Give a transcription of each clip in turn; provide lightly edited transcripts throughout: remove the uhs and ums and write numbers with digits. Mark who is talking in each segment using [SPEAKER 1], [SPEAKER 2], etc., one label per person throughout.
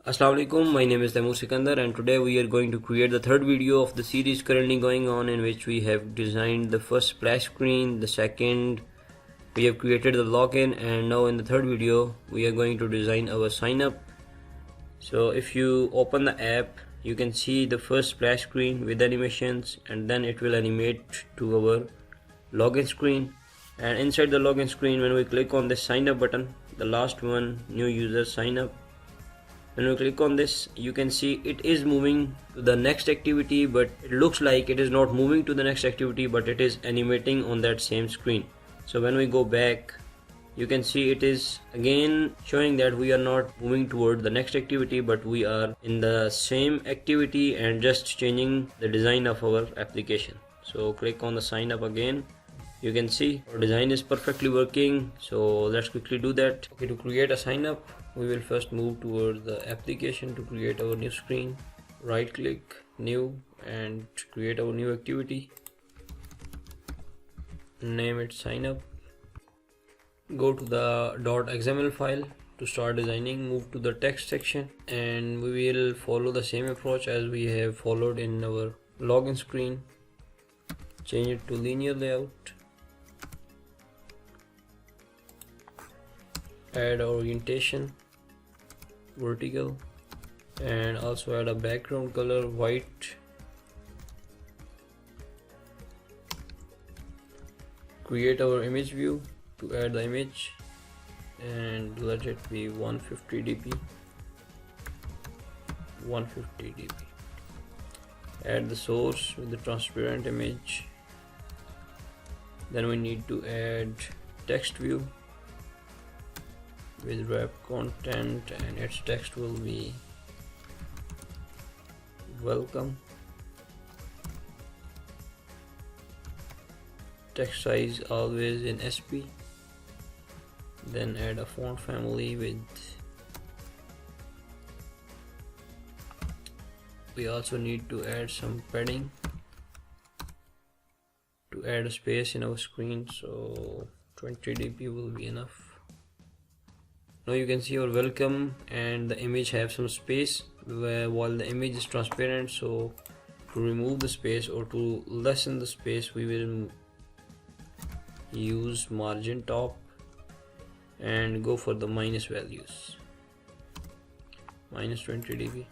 [SPEAKER 1] Assalamu alaikum, my name is Sikandar and today we are going to create the third video of the series currently going on, in which we have designed the first splash screen, the second we have created the login, and now in the third video we are going to design our sign up. So if you open the app, you can see the first splash screen with animations, and then it will animate to our login screen. And inside the login screen, when we click on this sign up button, the last one, new user sign up, when we click on this, you can see it is moving to the next activity, but it looks like it is not moving to the next activity, but it is animating on that same screen. So when we go back, you can see it is again showing that we are not moving toward the next activity, but we are in the same activity and just changing the design of our application. So click on the sign up again. You can see our design is perfectly working. So let's quickly do that. Okay, to create a sign up, we will first move towards the application to create our new screen. Right click, new, and create our new activity. Name it sign up. Go to the .xml file to start designing. Move to the text section, and we will follow the same approach as we have followed in our login screen. Change it to linear layout. Add orientation, vertical, and also add a background color white. Create our image view. To add the image, and let it be 150 dp. 150 dp. Add the source with the transparent image. Then we need to add text view with wrap content, and its text will be welcome. Text size always in SP. Then add a font family with, we also need to add some padding to add a space in our screen, so 20 dp will be enough. Now you can see our welcome and the image have some space while the image is transparent. So to remove the space or to lessen the space, we will use margin top and go for the minus values, minus 20 dp.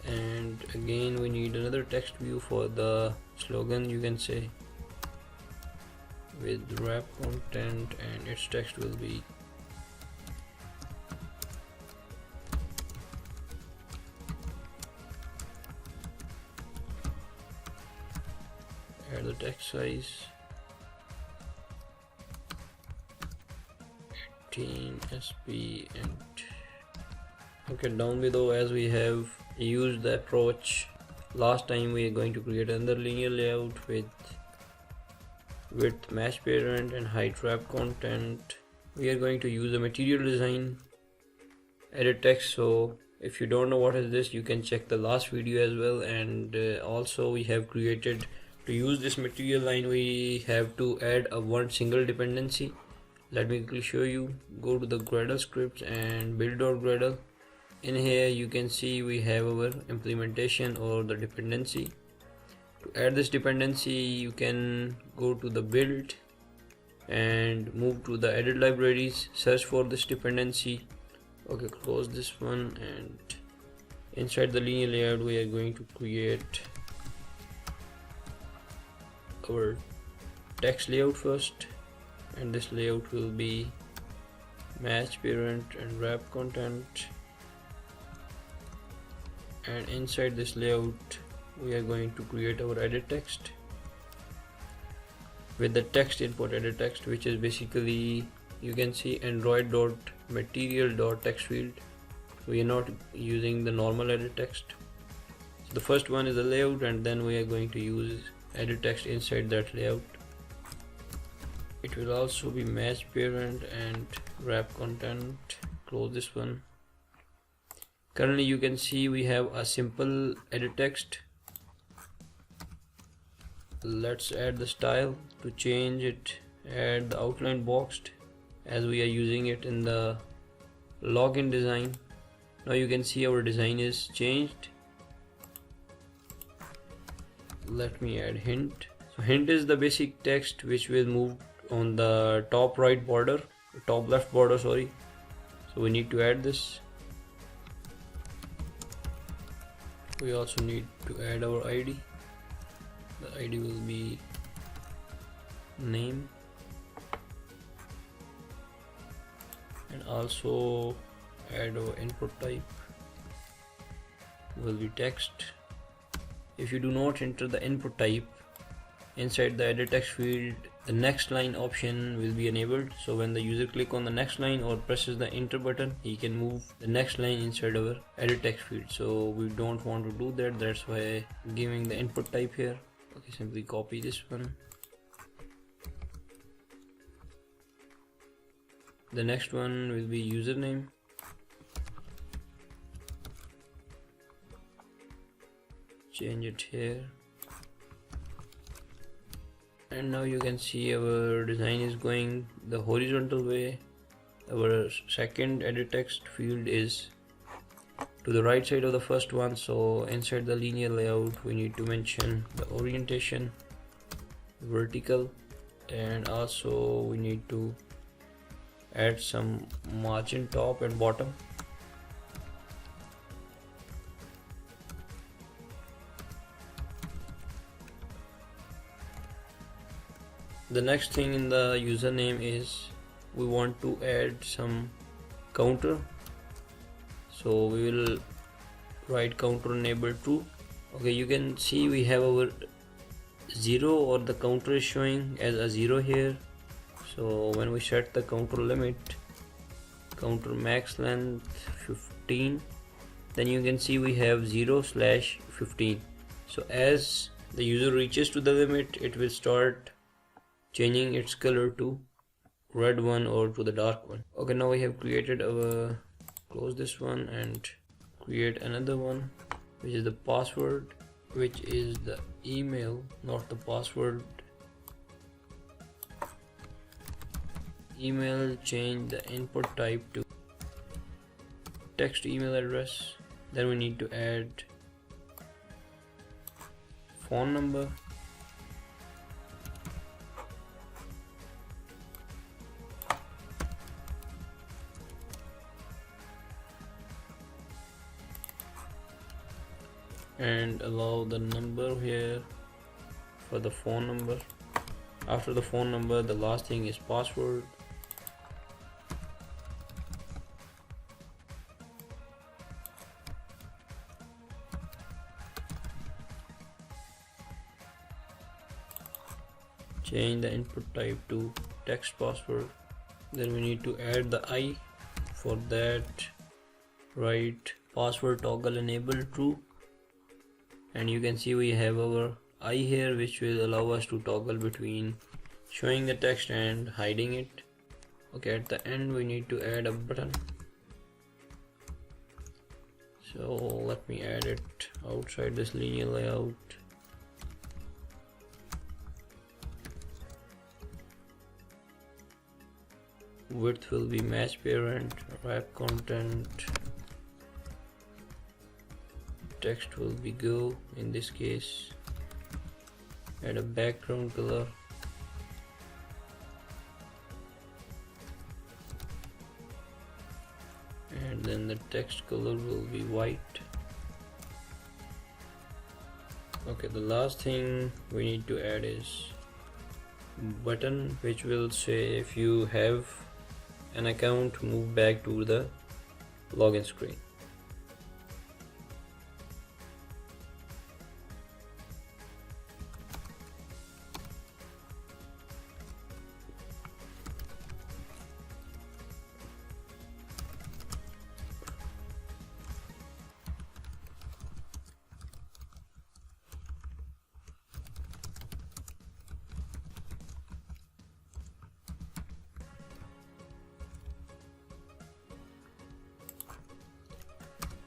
[SPEAKER 1] And again we need another text view for the slogan, you can say, with wrap content, and its text will be add the text size 18 SP. And okay, down below, as we have used the approach last time, we are going to create another linear layout with width match parent and height wrap content. We are going to use a material design EditText. So if you don't know what is this, you can check the last video as well. And also we have created, to use this material line, we have to add a one single dependency. Let me quickly show you. Go to the Gradle scripts and build.gradle. In here you can see we have our implementation or the dependency. To add this dependency, you can go to the build and move to the edit libraries, search for this dependency. Okay, close this one, and inside the linear layout we are going to create our text layout first, and this layout will be match parent and wrap content. And inside this layout we are going to create our edit text with the text input edit text, which is basically, you can see, android.material.text field. We are not using the normal edit text. So the first one is the layout, and then we are going to use edit text inside that layout. It will also be match parent and wrap content. Close this one. Currently you can see we have a simple edit text. Let's add the style. To change it, add the outline boxed, as we are using it in the login design. Now you can see our design is changed. Let me add hint. So hint is the basic text which will move on the top right border, top left border, sorry. So we need to add this. We also need to add our ID. The ID will be name, and also add our input type will be text. If you do not enter the input type inside the edit text field, the next line option will be enabled. So when the user click on the next line or presses the enter button, he can move the next line inside our edit text field. So we don't want to do that. That's why giving the input type here. Okay, simply copy this one. The next one will be username. Change it here. And now you can see our design is going the horizontal way. Our second edit text field is to the right side of the first one. So inside the linear layout, we need to mention the orientation, vertical, and also we need to add some margin top and bottom. The next thing in the username is we want to add some counter. So we will write counter enable true. Okay, you can see we have our 0, or the counter is showing as a 0 here. So when we set the counter limit, counter max length 15, then you can see we have 0/15. So as the user reaches to the limit, it will start changing its color to red one or to the dark one. Okay, now we have created our, close this one and create another one, which is the password, which is the email, not the password. Email, change the input type to text email address. Then we need to add phone number. And allow the number here for the phone number. After the phone number, the last thing is password. Change the input type to text password. Then we need to add the I. For that, write password toggle enable true. And you can see we have our I here, which will allow us to toggle between showing the text and hiding it. Okay, at the end we need to add a button. So let me add it outside this linear layout. Width will be match parent, wrap content, text will be go in this case. Add a background color. And then the text color will be white. Okay, the last thing we need to add is button, which will say if you have an account, move back to the login screen.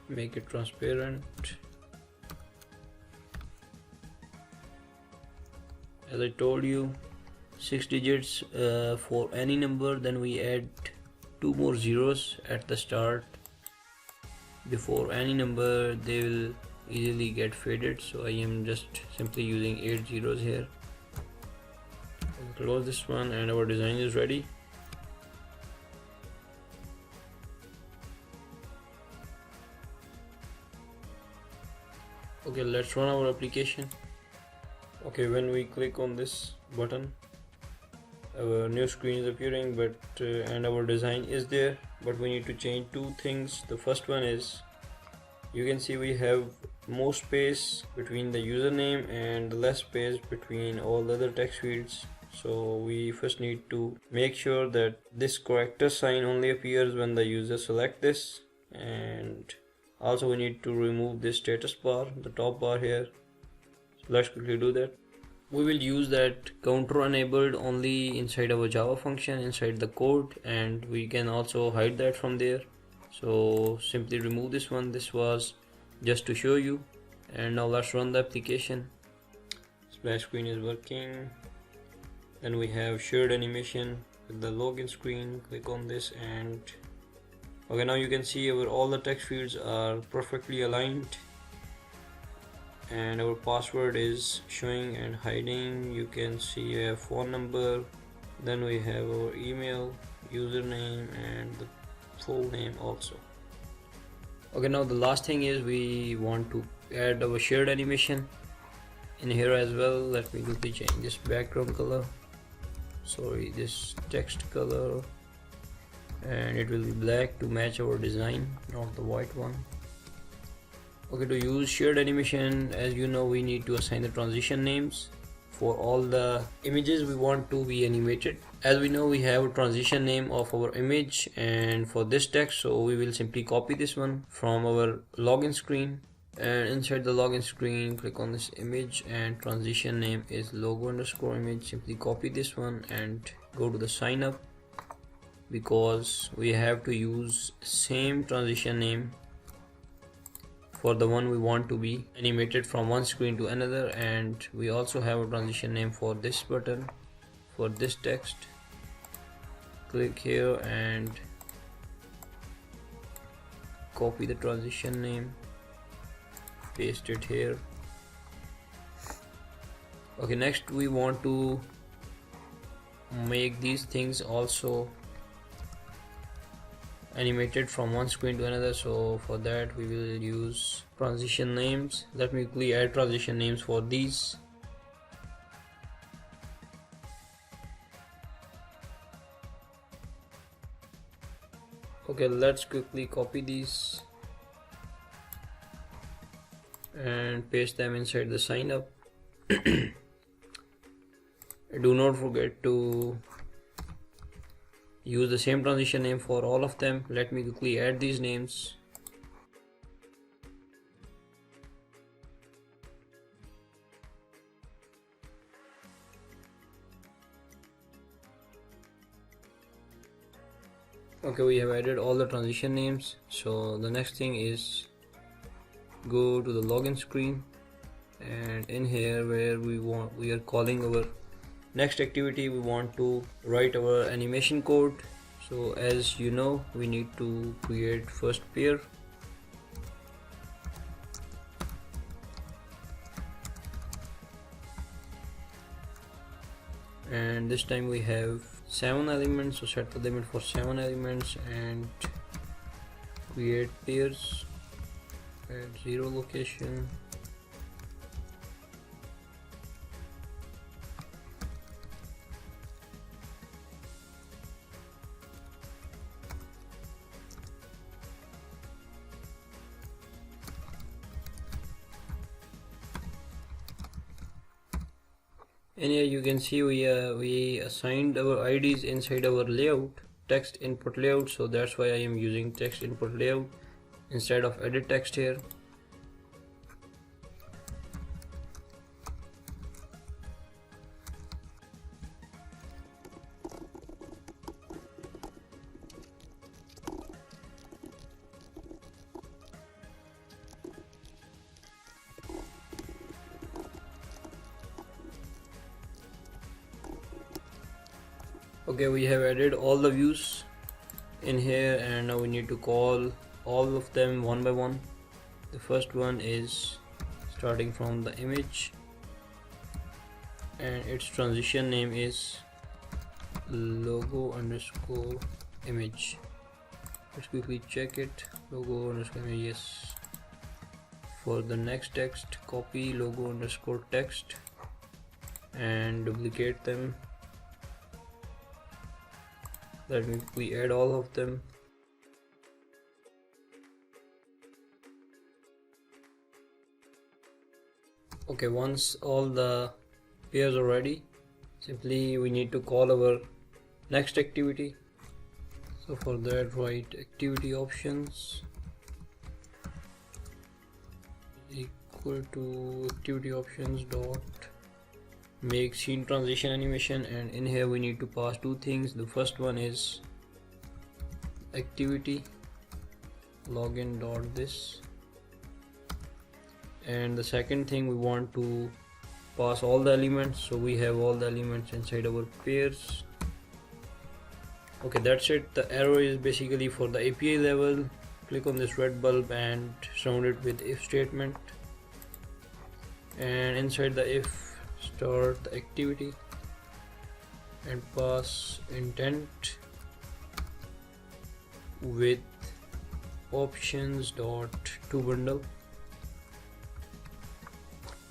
[SPEAKER 1] Make it transparent. As I told you, 6 digits for any number, then we add 2 more zeros at the start. before any number they will easily get faded, so I am just simply using 8 zeros here. I'll close this one and our design is ready. Okay, let's run our application. Okay, when we click on this button, our new screen is appearing, but and our design is there, but we need to change two things. The first one is, you can see we have more space between the username and less space between all the other text fields. So we first need to make sure that this character sign only appears when the user select this, and also we need to remove this status bar, the top bar here. So let's quickly do that. We will use that counter enabled only inside our Java function inside the code, and we can also hide that from there. So simply remove this one. This was just to show you. And now let's run the application. Splash screen is working. Then we have shared animation with the login screen. Click on this and okay, now you can see all the text fields are perfectly aligned, and our password is showing and hiding. You can see we have phone number, then we have our email, username, and the full name also. Okay, now the last thing is we want to add our shared animation in here as well. Let me quickly change this background color, sorry, this text color, and it will be black to match our design, not the white one. Okay, to use shared animation, as you know, we need to assign the transition names for all the images we want to be animated. As we know, we have a transition name of our image and for this text, so we will simply copy this one from our login screen, and inside the login screen click on this image and transition name is logo_image. Simply copy this one and go to the sign up, because we have to use same transition name for the one we want to be animated from one screen to another. And we also have a transition name for this button, for this text. Click here and copy the transition name, paste it here. Okay, next we want to make these things also animated from one screen to another, so for that we will use transition names. Let me quickly add transition names for these. Okay, let's quickly copy these and paste them inside the sign up. Do not forget to use the same transition name for all of them. Let me quickly add these names. Okay, we have added all the transition names. So the next thing is go to the login screen, and in here where we are calling our next activity, we want to write our animation code. So as you know, we need to create first pair. And this time we have 7 elements, so set the limit for 7 elements and create pairs at 0 location. And here you can see we assigned our IDs inside our layout, text input layout, so that's why I am using text input layout instead of edit text here. Okay, we have added all the views in here, and now we need to call all of them one by one. The first one is starting from the image, and its transition name is logo underscore image. Let's quickly check it. Logo underscore image, yes. For the next text, copy logo underscore text and duplicate them. Let me quickly add all of them. Okay, once all the pairs are ready, simply we need to call our next activity. So for that, write activity options equal to activity options dot make scene transition animation, and in here we need to pass two things. The first one is activity login dot this, and the second thing we want to pass all the elements, so we have all the elements inside our pairs. Okay, that's it. The arrow is basically for the API level. Click on this red bulb and surround it with if statement, and inside the if, start the activity and pass intent with options dot to bundle.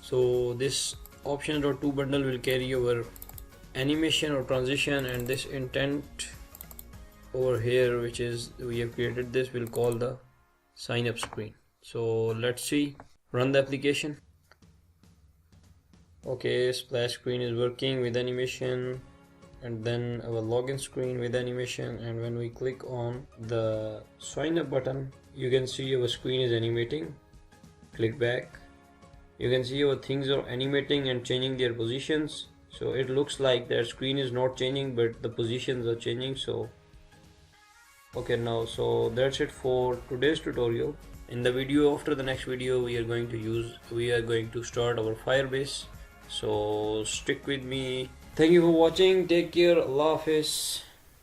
[SPEAKER 1] So this options dot to bundle will carry our animation or transition, and this intent over here, which is we have created this, will call the sign up screen. So let's see, run the application. Okay, splash screen is working with animation, and then our login screen with animation, and when we click on the sign up button, you can see our screen is animating. Click back, you can see our things are animating and changing their positions. So it looks like their screen is not changing, but the positions are changing. So okay, now so that's it for today's tutorial. In the video after the next video, we are going to start our Firebase. So stick with me. Thank you for watching. Take care. Allah Hafiz.